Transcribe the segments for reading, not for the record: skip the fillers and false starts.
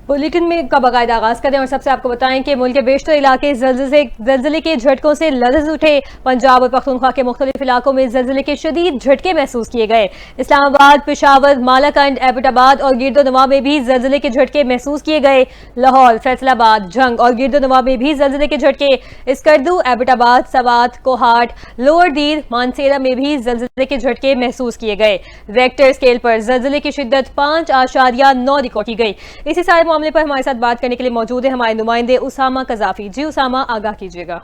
Bulletin में का बाकायदा आगाज करें और सबसे आपको बताएं कि मुल्क के बेशतर इलाके जलजिले के झटकों से लरज़ उठे। पंजाब और पख्तूनख्वा के मुख्तलिफ इलाकों में जलजिले के शदीद झटके महसूस किए गए। इस्लामाबाद, पेशावर, मालाकंड, एबटाबाद और गिरदोनवा में भी जलजिले के झटके महसूस किए गए। लाहौर, फैसलाबाद, जंग और गिरदोनवा में भी जलजिले के झटके। इसकरदू, एबटाबाद, सवात, कोहाट, लोअर दीर, मानसेरा में भी जलजिले के झटके महसूस किए गए। रेक्टर स्केल पर जलजिले की शिद्दत 5.9 रिकॉर्ड की गई। इसी सारे मामले पर हमारे साथ बात करने के लिए मौजूद है हमारे नुमाइंदे उसामा कजाफी। जी उसामा, आगाह कीजिएगा।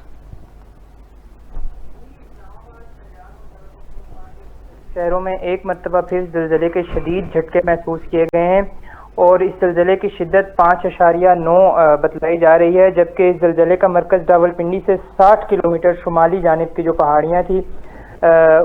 शहरों में एक मरतबा फिर ज़लज़ले के शदीद झटके महसूस किए गए हैं और इस ज़लज़ले की शिद्दत 5.9 बतलाई जा रही है, जबकि इस ज़लज़ले का मरकज़ रावलपिंडी से 60 किलोमीटर शुमाली जानिब की जो पहाड़ियाँ थी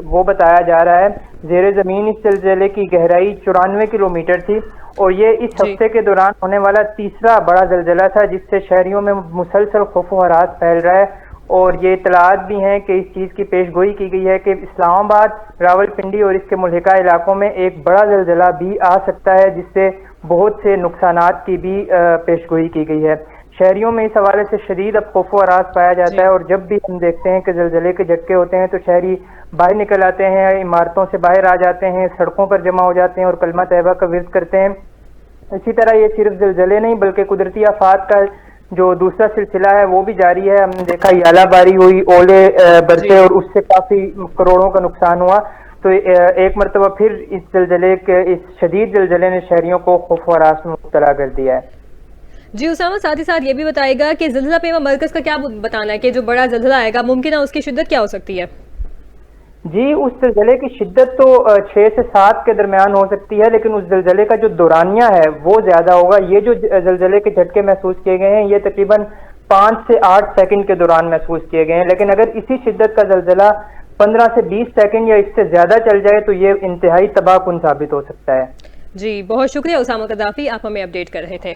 वो बताया जा रहा है। ज़ेरे ज़मीन इस ज़लज़ले की गहराई 94 किलोमीटर थी और ये इस हफ्ते के दौरान होने वाला तीसरा बड़ा ज़लज़ला था, जिससे शहरियों में मुसलसल खौफ व हरास फैल रहा है। और ये इतलात भी हैं कि इस चीज़ की पेशगोई की गई है कि इस्लामाबाद, रावलपिंडी और इसके मुल्हिका इलाकों में एक बड़ा ज़लज़ला भी आ सकता है, जिससे बहुत से नुकसानात की भी पेशगोई की गई है। शहरियों में इस हवाले से शदीद अब खौफ व हरास पाया जाता है और जब भी हम देखते हैं कि ज़लज़ले के झटके होते हैं तो शहरी बाहर निकल आते हैं, इमारतों से बाहर आ जाते हैं, सड़कों पर जमा हो जाते हैं और कलमा तैयबा का विर्द करते हैं। इसी तरह ये सिर्फ ज़लज़ले नहीं बल्कि कुदरती आफात का जो दूसरा सिलसिला है वो भी जारी है। हमने देखा यालाबारी हुई, ओले बरसे और उससे काफ़ी करोड़ों का नुकसान हुआ। तो एक मरतबा फिर इस ज़लज़ले के इस शदीद ज़लज़ले ने शहरियों को खौफ व हरास में मुब्तला कर दिया है। जी उसामा, साथ ही साथ ये भी बताएगा कि ज़लज़ला पेमा मरकज़ का क्या बताना है कि जो बड़ा ज़लज़ला आएगा मुमकिन है उसकी शिद्दत क्या हो सकती है? जी, उस ज़लज़ले की शिद्दत तो 6 से 7 के दरमियान हो सकती है, लेकिन उस ज़लज़ले का जो दौरानिया है वो ज़्यादा होगा। ये जो ज़लज़ले के झटके महसूस किए गए हैं ये तकरीबन 5 से 8 सेकंड के दौरान महसूस किए गए हैं, लेकिन अगर इसी शिद्दत का ज़लज़ला 15 से 20 सेकंड या इससे ज़्यादा चल जाए तो ये इंतहाई तबाहकुन साबित हो सकता है। जी, बहुत शुक्रिया उसामा कज़ाफ़ी, आप हमें अपडेट कर रहे थे।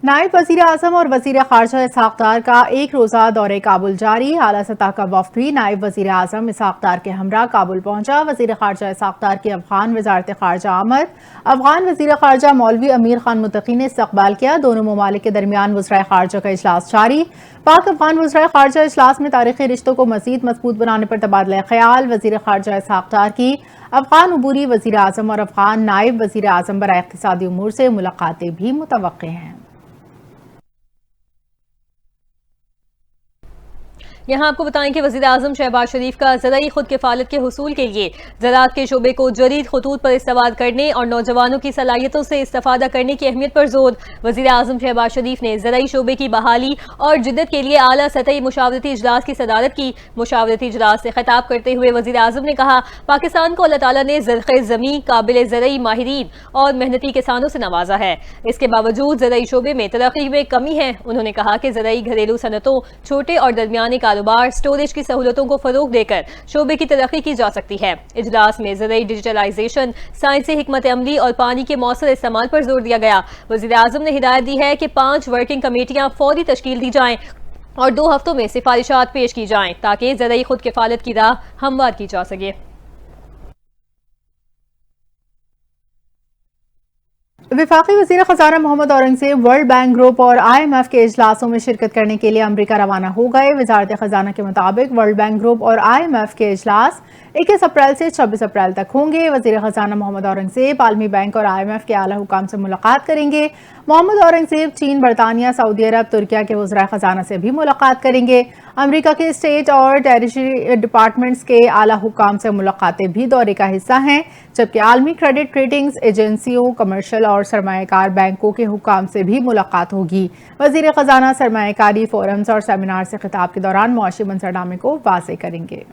नायब वज़ीर आज़म और वज़ीर ख़ारजा इसहाक़ डार का एक रोज़ा दौरे काबुल जारी। आला सतह का वफ़द भी नायब वज़ीर आज़म इसहाक़ डार के हमरा काबुल पहुंचा। वज़ीर ख़ारजा इसहाक़ डार की अफ़ग़ान वज़ारत ख़ारजा आमद, अफ़ग़ान वज़ीर ख़ारजा मौलवी अमीर खान मुत्तक़ी ने इस्तक़बाल किया। दोनों ममालिक के दरमियान वज़राए ख़ारजा का इजलास जारी। पाक अफ़ग़ान वज़राए ख़ारजा इजलास में तारीख़ी रिश्तों को मज़ीद मज़बूत बनाने पर तबादला ख़याल। वज़ीर ख़ारजा इसहाक़ डार की अफ़ग़ान अबूरी वज़ीर आज़म और अफ़ग़ान नायब वज़ीर आज़म बराए इक़्तिसादी उमूर से मुलाक़ातें भी मुतवक्क़े हैं। यहाँ आपको बताएं कि वज़ीर आज़म शहबाज शरीफ का ज़राई खुद किफ़ालत के हुसूल के लिए ज़राअत के शोबे को जदीद खतूत पर इस्तेमाल करने और नौजवानों की सलाहियतों से इस्तेफ़ादा करने की अहमियत पर जोर। वज़ीर आज़म शहबाज शरीफ ने ज़राई शोबे की बहाली और जिद्दत के लिए आला सतही मुशावरती इजलास की सदारत की। मुशावरती इजलास से खिताब करते हुए वज़ीर आज़म ने कहा, पाकिस्तान को अल्लाह ताला ने ज़रख़े ज़मीं, काबिल ज़रई माहिरीन और मेहनती किसानों से नवाजा है। इसके बावजूद ज़राई शोबे में तरक्की में कमी है। उन्होंने कहा कि ज़राई घरेलू सनतों, छोटे और दरमियाने कारोबार, स्टोरेज की सहूलतों को फरोग देकर शोबे की तरक्की की जा सकती है। इजलास में ज़राई डिजिटलाइजेशन, साइंसी हिकमत अमली और पानी के मौसर इस्तेमाल पर जोर दिया गया। वज़ीर आज़म ने हिदायत दी है कि 5 वर्किंग कमेटियां फौरी तश्कील दी जाएं और 2 हफ्तों में सिफारिशात पेश की जाएं ताकि ज़राई खुद किफ़ालत की राह हमवार की जा सके। वफाकी वज़ीर ख़ज़ाना Mohammad Aurangzeb world bank group और IMF के इजलासों में शिरकत करने के लिए अमरीका रवाना हो गए। वज़ारत ख़ज़ाना के मुताबिक वर्ल्ड बैंक ग्रुप और IMF के इजलास 21 अप्रैल से 26 अप्रैल तक होंगे। वज़ीर ख़ज़ाना मोहम्मद औरंगज़ेब आलमी बैंक और IMF के आला हुकाम से मुलाकात करेंगे। मोहम्मद औरंगज़ेब चीन, बरतानिया, सऊदी अरब, तुर्किया के वज़राए ख़ज़ाना से भी मुलाकात करेंगे। अमेरिका के स्टेट और टेरिटरी डिपार्टमेंट्स के आला हुकाम से मुलाकातें भी दौरे का हिस्सा हैं, जबकि आलमी क्रेडिट रेटिंग्स एजेंसियों, कमर्शियल और सरमायाकार बैंकों के हुकाम से भी मुलाकात होगी। वज़ीर ख़ज़ाना सरमायाकारी फोरम्स और सेमिनार से खिताब के दौरान मुआशी मंजरनामे को वाज़ेह करेंगे।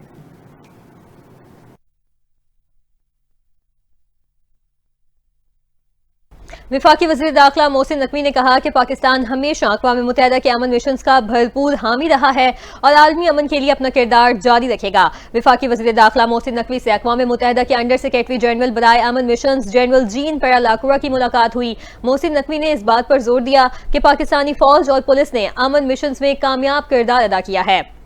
वफाकी वज़ीर दाखिला मोहसिन नकवी ने कहा कि पाकिस्तान हमेशा अक़वाम मुत्तहिदा के अमन मिशन का भरपूर हामी रहा है और आलमी अमन के लिए अपना किरदार जारी रखेगा। वफाकी वज़ीर दाखिला मोहसिन नकवी से अक़वाम मुत्तहिदा के अंडर सेक्रेटरी जनरल बराए अमन मिशन जनरल जीन पेरालाकुरा की मुलाकात हुई। मोहसिन नकवी ने इस बात पर जोर दिया कि पाकिस्तानी फौज और पुलिस ने अमन मिशन में कामयाब किरदार अदा किया है।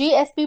GSP+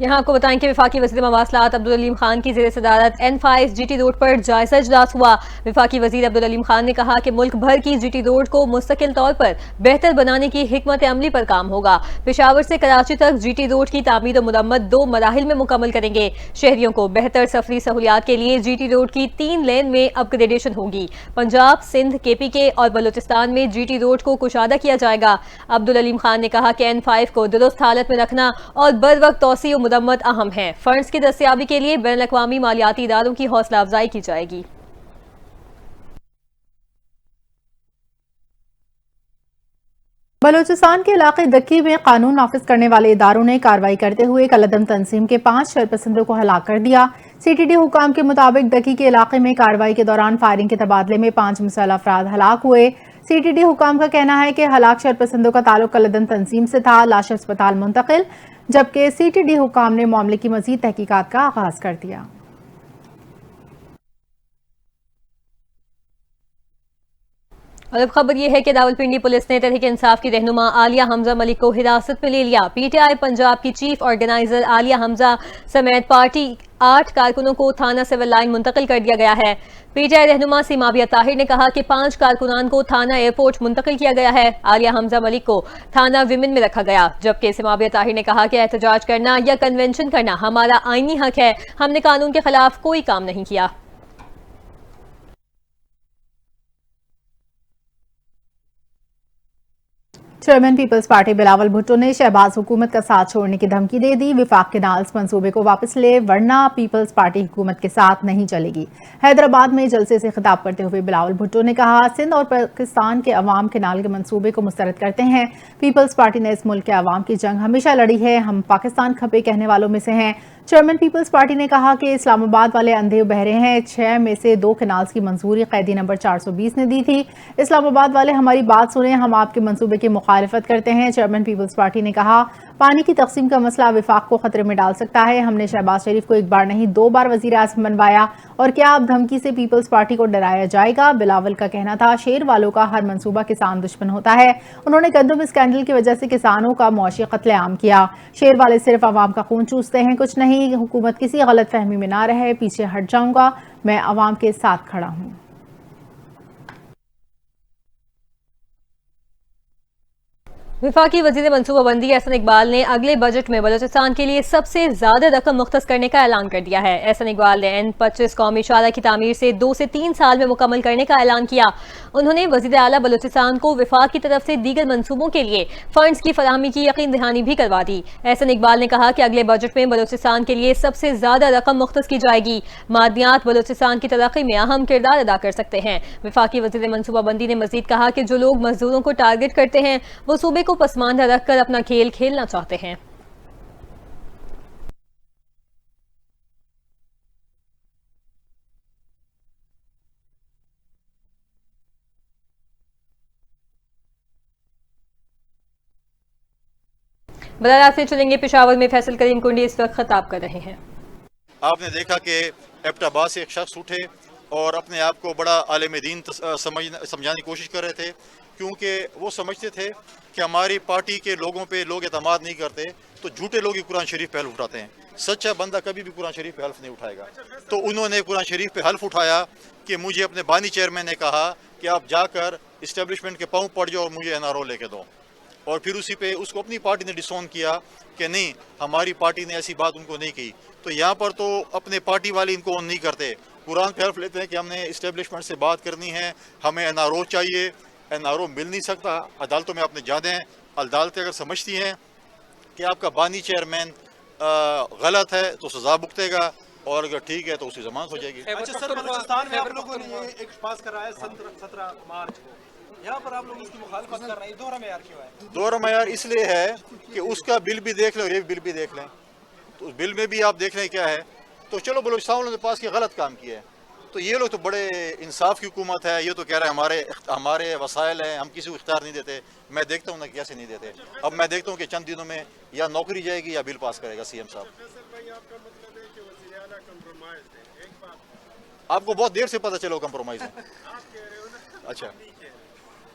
यहाँ आपको बताएं कि वफाकी वज़ीर मवासलात अब्दुल अलीम खान की ज़ेर सदारत N5 GT रोड पर जायजा इजलास हुआ। वफाकी वज़ीर अब्दुल अलीम खान ने कहा कि मुल्क भर की GT रोड को मुस्तकिल तौर पर बेहतर बनाने की हिकमत अमली पर काम होगा। पेशावर से कराची तक GT रोड की तामीर और मुरम्मत 2 मराहिल में मुकम्मल करेंगे। शहरियों को बेहतर सफरी सहूलियात के लिए GT रोड की 3 लेन में अपग्रेडेशन होगी। पंजाब, सिंध, KPK और बलूचिस्तान में GT रोड को कुशादा किया जाएगा। अब्दुल अलीम खान ने कहा कि N5 को दुरुस्त हालत में रखना और बर वक्त तौसी और मुदम्मत अहम है। फंड्स की दस्तयाबी के लिए बैन अक़वामी मालियाती इदारों की हौसला अफजाई की जाएगी। बलूचिस्तान के इलाके दक्की में कानून नाफिज करने वाले इदारों ने कार्रवाई करते हुए कलअदम तंजीम के 5 शरपसंदों को हलाक कर दिया। CTD हुकाम के मुताबिक दक्की के इलाके में कार्रवाई के दौरान फायरिंग के तबादले में 5 मुसल्लह अफराद हलाक हुए। CTD हुकाम का कहना है कि हलाक शरपसंदों का ताल्लुक कलअदम तंजीम से था। लाश अस्पताल मुंतकिल, जबकि CTD हुकाम ने मामले की मजीद तहकीकात का आगाज कर दिया। और अब खबर यह है कि रावलपिंडी पुलिस ने तहरीक इंसाफ की रहनुमा आलिया हमजा मलिक को हिरासत में ले लिया। PTI पंजाब की चीफ ऑर्गेनाइजर आलिया हमजा समेत पार्टी 8 कारकुनों को थाना सिविल लाइन मुंतकिल कर दिया गया है। PTI रहनुमा सीमाविया ताहिर ने कहा कि 5 कारकुनान को थाना एयरपोर्ट मुंतकिल किया गया है। आलिया हमजा मलिक को थाना विमेन में रखा गया, जबकि सीमाविया ताहिर ने कहा कि एहतजाज करना या कन्वेंशन करना हमारा आईनी हक है। हमने कानून के खिलाफ कोई काम नहीं किया। चेयरमैन पीपल्स पार्टी बिलावल भुट्टो ने शहबाज हुकूमत का साथ छोड़ने की धमकी दे दी। विफाक के नाल्स मंसूबे को वापस ले, वरना पीपल्स पार्टी हुकूमत के साथ नहीं चलेगी। हैदराबाद में जलसे से खिताब करते हुए बिलावल भुट्टो ने कहा, सिंध और पाकिस्तान के अवाम के नाल के मंसूबे को मुस्तरद करते हैं। पीपल्स पार्टी ने इस मुल्क के अवाम की जंग हमेशा लड़ी है। हम पाकिस्तान खपे कहने वालों में से हैं। चेयरमैन पीपल्स पार्टी ने कहा कि इस्लामाबाद वाले अंधे बहरे हैं। 6 में से 2 कैनाल्स की मंजूरी कैदी नंबर 420 ने दी थी। इस्लामाबाद वाले हमारी बात सुने, हम आपके मंसूबे की मुखालिफत करते हैं। चेयरमैन पीपल्स पार्टी ने कहा, पानी की तकसीम का मसला विफाक को खतरे में डाल सकता है। हमने शहबाज शरीफ को 1 बार नहीं 2 बार वजीर आज़म बनवाया, और क्या अब धमकी से पीपल्स पार्टी को डराया जाएगा? बिलावल का कहना था, शेर वालों का हर मंसूबा किसान दुश्मन होता है। उन्होंने गंदम स्कैंडल की वजह से किसानों का मुआशी कत्लेआम किया। शेर वाले सिर्फ अवाम का खून चूसते हैं, कुछ नहीं। हुकूमत किसी गलत फहमी में ना रहे, पीछे हट जाऊंगा, मैं अवाम के साथ खड़ा हूं। विफाकी वजीर मनसूबाबंदी एहसन इकबाल ने अगले बजट में बलूचिस्तान के लिए सबसे ज्यादा रकम मुख्तस करने का ऐलान कर दिया है। एहसन इकबाल ने N25 कौमी शाहरा की तामीर से 2 से 3 साल में मुकम्मल करने का ऐलान किया। उन्होंने वजीर आला बलूचिस्तान को विफाक की तरफ से दीगर मनसूबों के लिए फंड्स की फराहमी की यकीन दहानी भी करवा दी। एहसन इकबाल ने कहा कि अगले बजट में बलूचिस्तान के लिए सबसे ज्यादा रकम मुख्तस की जाएगी। मादनियात बलूचिस्तान की तरक्की में अहम किरदार अदा कर सकते हैं। विफाकी वजीर मनसूबाबंदी ने मजीद कहा कि जो लोग मजदूरों को टारगेट करते हैं वो सूबे को पसमानदा रखकर अपना खेल खेलना चाहते हैं। बरात से चलेंगे पेशावर में फैसल करीम कुंडी इस वक्त खिताब कर रहे हैं। आपने देखा कि एबटाबाद से एक शख्स उठे और अपने आप को बड़ा आलिम दीन समझाने की कोशिश कर रहे थे, क्योंकि वो समझते थे कि हमारी पार्टी के लोगों पे लोग एतमाद नहीं करते, तो झूठे लोग ही कुरान शरीफ पे हल्फ उठाते हैं। सच्चा बंदा कभी भी कुरान शरीफ पे हल्फ नहीं उठाएगा। तो उन्होंने कुरान शरीफ पे हल्फ उठाया कि मुझे अपने बानी चेयरमैन ने कहा कि आप जाकर इस्टेब्लिशमेंट के पाँव पड़ जाओ और मुझे NRO लेके दो, और फिर उसी पे उसको अपनी पार्टी ने डिसोन किया कि नहीं, हमारी पार्टी ने ऐसी बात उनको नहीं की। तो यहाँ पर तो अपने पार्टी वाले इनको ऑन नहीं करते, कुरान पे हल्फ लेते हैं कि हमने इस्टेब्लिशमेंट से बात करनी है, हमें NRO चाहिए। NRO मिल नहीं सकता, अदालतों में आपने जाते हैं, अदालतें अगर समझती हैं कि आपका बानी चेयरमैन गलत है तो सजा भुगतेगा, और अगर ठीक है तो उसकी जमानत हो जाएगी। अच्छा सर, बलूचिस्तान में आप लोगों ने एक पास करा है 17 मार्च को, यहाँ पर आप लोग इसकी मुखालफत कर रहे हैं, दोहरा मेयार क्यों है? दोहरा मेयार इसलिए है कि उसका बिल भी देख लें और ये बिल भी देख लें, तो उस बिल में भी आप देख लें क्या है। तो चलो बलूचिस्तान वालों ने पास किया, गलत काम किया है, तो ये लोग तो बड़े इंसाफ की हुकूमत है, ये तो कह रहे हैं हमारे वसाइल हैं, हम किसी को इख्तियार नहीं देते। मैं देखता हूँ ना कैसे नहीं देते। अब मैं देखता हूँ कि चंद दिनों में या नौकरी जाएगी या बिल पास करेगा CM साहब। आपको बहुत देर से पता चलो कंप्रोमाइज है। अच्छा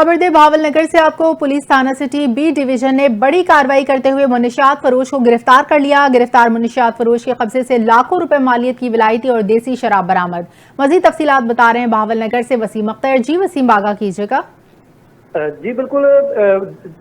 खबर दे भावल नगर से आपको। पुलिस थाना सिटी बी डिवीजन ने बड़ी कार्रवाई करते हुए मुनशियात फरोश को गिरफ्तार कर लिया। गिरफ्तार मुनशियात फरोश के कब्जे से लाखों रुपए मालियत की विलायती और देसी शराब बरामद। मजीद तफसीलात बता रहे हैं भावल नगर से वसीम अख्तर। जी वसीम, बागा कीजिएगा। जी बिल्कुल,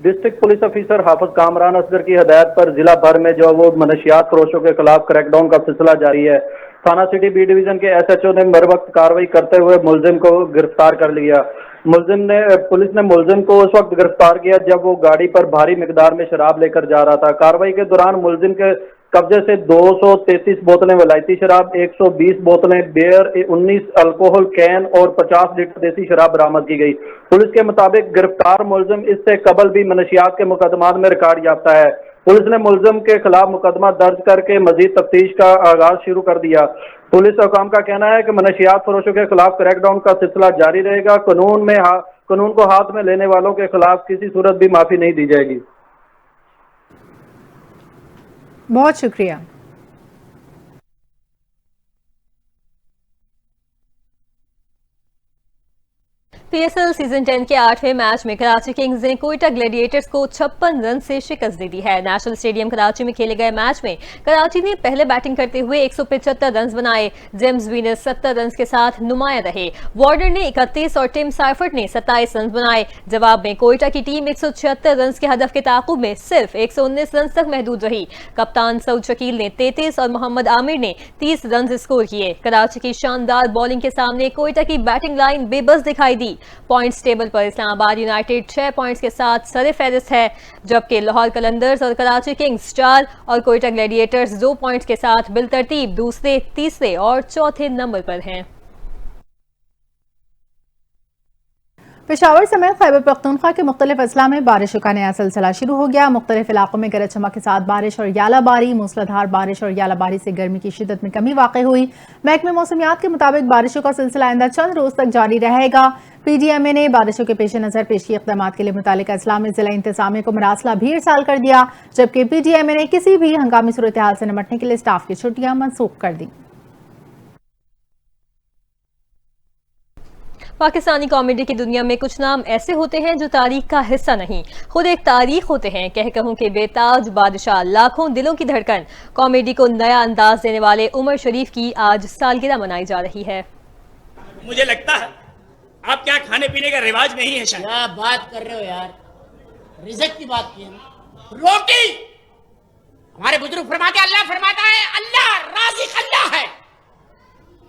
डिस्ट्रिक्ट पुलिस ऑफिसर हाफिज कामरान असगर की हदायत पर जिला भर में जो वो मनशियात फरोशों के खिलाफ क्रैकडाउन का सिलसिला जारी है। थाना सिटी बी डिवीजन के SHO ने बर वक्त कार्रवाई करते हुए मुलजिम को गिरफ्तार कर लिया। पुलिस ने मुलजिम को उस वक्त गिरफ्तार किया जब वो गाड़ी पर भारी मिकदार में शराब लेकर जा रहा था। कार्रवाई के दौरान मुलजिम के कब्जे से 233 बोतलें वलायती शराब, 120 बोतलें बियर, 19 अल्कोहल कैन और 50 लीटर देसी शराब बरामद की गई। पुलिस के मुताबिक गिरफ्तार मुलजिम इससे कबल भी मनशियात के मुकदमात में रिकॉर्ड याफ्ता है। पुलिस ने मुलजिम के खिलाफ मुकदमा दर्ज करके मजीद तफ्तीश का आगाज शुरू कर दिया। पुलिस हुकाम का कहना है कि मनशियात फरोशों के खिलाफ क्रैकडाउन का सिलसिला जारी रहेगा। कानून को हाथ में लेने वालों के खिलाफ किसी सूरत भी माफी नहीं दी जाएगी। बहुत शुक्रिया। PSL सीजन 10 के 8वें मैच में कराची किंग्स ने कोयटा ग्लैडिएटर्स को 56 रन से शिकस्त दे दी है। नेशनल स्टेडियम कराची में खेले गए मैच में कराची ने पहले बैटिंग करते हुए 175 रन बनाए। जेम्स वीनस 70 रन के साथ नुमाया रहे। वार्डर ने 31 और टिम साइफर्ट ने 27 रन बनाए। जवाब में कोयटा की टीम 176 रन के हदफ के ताकुब में सिर्फ 119 रन तक महदूद रही। कप्तान सऊद शकील ने 33 और मोहम्मद आमिर ने 30 रन स्कोर किए। कराची की शानदार बॉलिंग के सामने कोयटा की बैटिंग लाइन बेबस दिखाई दी। पॉइंट्स टेबल पर इस्लामाबाद यूनाइटेड 6 पॉइंट्स के साथ सर-ए-फहरिस्त है, जबकि लाहौर कलंदर्स और कराची किंग्स 4 और कोयटा ग्लैडिएटर्स 2 पॉइंट्स के साथ बिलतरतीब दूसरे, तीसरे और चौथे नंबर पर हैं। पेशावर समेत खैबर पख्तूनख्वा के मुख्तलिफ अजला में बारिशों का नया सिलसिला शुरू हो गया। मुख्तलिफ इलाकों में गरज चमक के साथ बारिश और यालाबारी, मूसलाधार बारिश और यालाबारी से गर्मी की शिद्दत में कमी वाक़ई हुई। महकमे मौसमियात के मुताबिक बारिशों का सिलसिला आइंदा चंद रोज तक जारी रहेगा। PDMA ने बारिशों के पेश नज़र पेशी इक़दामात के लिए मुतालिका अजला में जिला इंतजामिया को मरासला भी इरसाल कर दिया, जबकि PDMA ने किसी भी हंगामी सूरत हाल से निपटने के लिए स्टाफ की छुट्टियां मनसूख कर दी। पाकिस्तानी कॉमेडी की दुनिया में कुछ नाम ऐसे होते हैं जो तारीख का हिस्सा नहीं, खुद एक तारीख होते हैं। कहूं के बेताज बादशाह, लाखों दिलों की धड़कन, कॉमेडी को नया अंदाज देने वाले उमर शरीफ की आज सालगिरह मनाई जा रही है। मुझे लगता है आप क्या खाने पीने का रिवाज नहीं है शायद। क्या बात कर रहे हो यार, रिज़्क़ की बात की है। रोटी हमारे बुजुर्ग फरमाते, अल्लाह फरमाता है अल्लाह राज़िक़ अल्लाह है।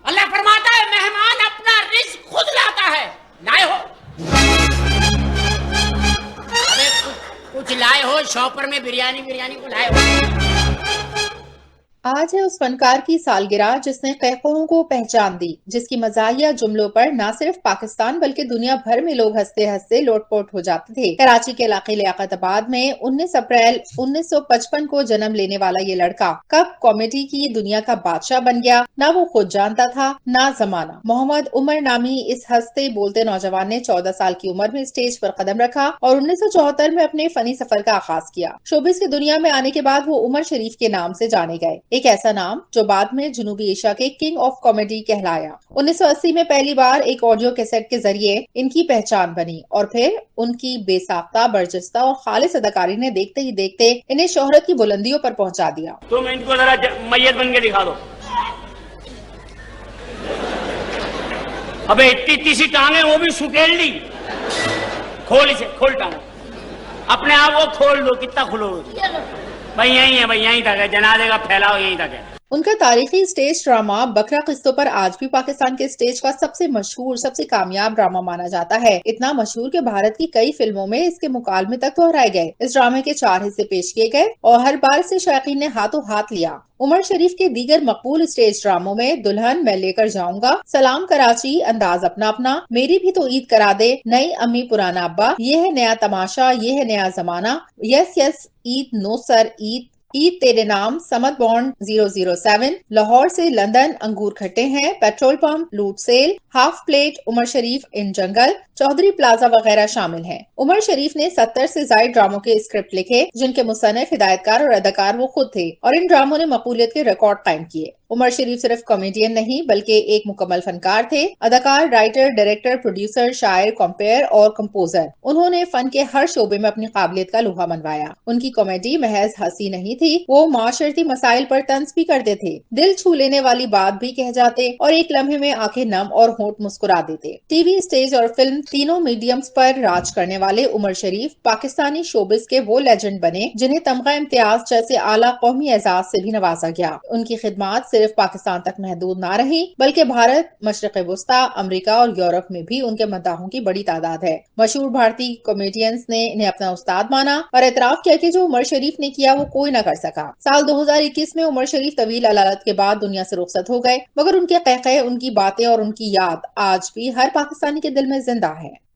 अल्लाह फरमाता है मेहमान अपना रिज़्क़ खुद लाता है। लाए हो अरे कुछ लाए हो, शॉपर में बिरयानी को लाए हो। आज है उस फनकार की सालगिरह जिसने कहकों को पहचान दी, जिसकी मज़ाहिया जुमलों पर न सिर्फ पाकिस्तान बल्कि दुनिया भर में लोग हंसते हंसते लोटपोट हो जाते थे। कराची के इलाके लियाकताबाद में 19 अप्रैल 1955 को जन्म लेने वाला ये लड़का कब कॉमेडी की दुनिया का बादशाह बन गया, ना वो खुद जानता था ना जमाना। मोहम्मद उमर नामी इस हंसते बोलते नौजवान ने 14 साल की उम्र में स्टेज पर कदम रखा और 1974 में अपने फनी सफर का आगाज किया। शोबिस की दुनिया में आने के बाद वो उमर शरीफ के नाम से जाने गए, एक ऐसा नाम जो बाद में जनूबी एशिया के किंग ऑफ कॉमेडी कहलाया। 1980 में पहली बार एक ऑडियो कैसेट के जरिए इनकी पहचान बनी और फिर उनकी बेसाख्ता, बर्जस्ता और खालिस अदाकारी ने देखते ही देखते इन्हें शोहरत की बुलंदियों पर पहुंचा दिया। तुम इनको जरा मैयत बन के दिखा दो। अबे इतनी सी टांगे वो भी सुकेल ली। खोल इसे, खोल टांग अपने आप वो खोल दो। कितना खोलोगे भाई? यही है भाई, यहीं तक है। जनाजे का फैलाव यहीं तक है। उनका तारीखी स्टेज ड्रामा बकरा किस्तों पर आज भी पाकिस्तान के स्टेज का सबसे मशहूर, सबसे कामयाब ड्रामा माना जाता है। इतना मशहूर कि भारत की कई फिल्मों में इसके मुकालमे तक दोहराए गए। इस ड्रामे के 4 हिस्से पेश किए गए और हर बार से शायकीन ने हाथों हाथ लिया। उमर शरीफ के दीगर मकबूल स्टेज ड्रामों में दुल्हन, मैं लेकर जाऊंगा, सलाम कराची, अंदाज अपना अपना, मेरी भी तो ईद करा दे, नई अम्मी पुराना अब्बा, ये है नया तमाशा, ये है नया जमाना, yes yes Eid, no sir Eid, Eid तेरे नाम, समद बॉन्ड 007, लाहौर से लंदन, अंगूर खट्टे हैं, पेट्रोल पंप, लूट सेल, हाफ प्लेट, उमर शरीफ इन जंगल, चौधरी प्लाजा वगैरह शामिल हैं। उमर शरीफ ने 70 से ज्यादा ड्रामों के स्क्रिप्ट लिखे जिनके मुसन्निफ, हिदायतकार और अदाकार वो खुद थे और इन ड्रामों ने मकबूलियत के रिकॉर्ड कायम किए। उमर शरीफ सिर्फ कॉमेडियन नहीं बल्कि एक मुकम्मल फनकार थे। अदाकार, राइटर, डायरेक्टर, प्रोड्यूसर, शायर, कंपेयर और कंपोजर। उन्होंने फन के हर शोबे में अपनी काबिलियत का लोहा मनवाया। उनकी कॉमेडी महज हंसी नहीं थी, वो माशरती मसाइल पर तंज भी करते थे, दिल छू लेने वाली बात भी कह जाते और एक लम्हे में आंखें नम और होंठ मुस्कुरा देते। टीवी, स्टेज और फिल्म तीनों मीडियम्स पर राज करने वाले उमर शरीफ पाकिस्तानी शोबिस के वो लेजेंड बने जिन्हें तमगा इम्तियाज जैसे आला कौमी एजाज से भी नवाजा गया। उनकी खिदमात सिर्फ पाकिस्तान तक महदूद ना रही बल्कि भारत, मशरिक वस्ता, अमेरिका और यूरोप में भी उनके मद्दाहों की बड़ी तादाद है। मशहूर भारतीय कॉमेडियंस ने इन्हें अपना उस्ताद माना और एतराफ किया कि जो उमर शरीफ ने किया वो कोई न कर सका। साल 2021 में उमर शरीफ तवील अलालत के बाद दुनिया से रुखसत हो गए, मगर उनके कहक़हे, उनकी बातें और उनकी याद आज भी हर पाकिस्तानी के दिल में जिंदा है।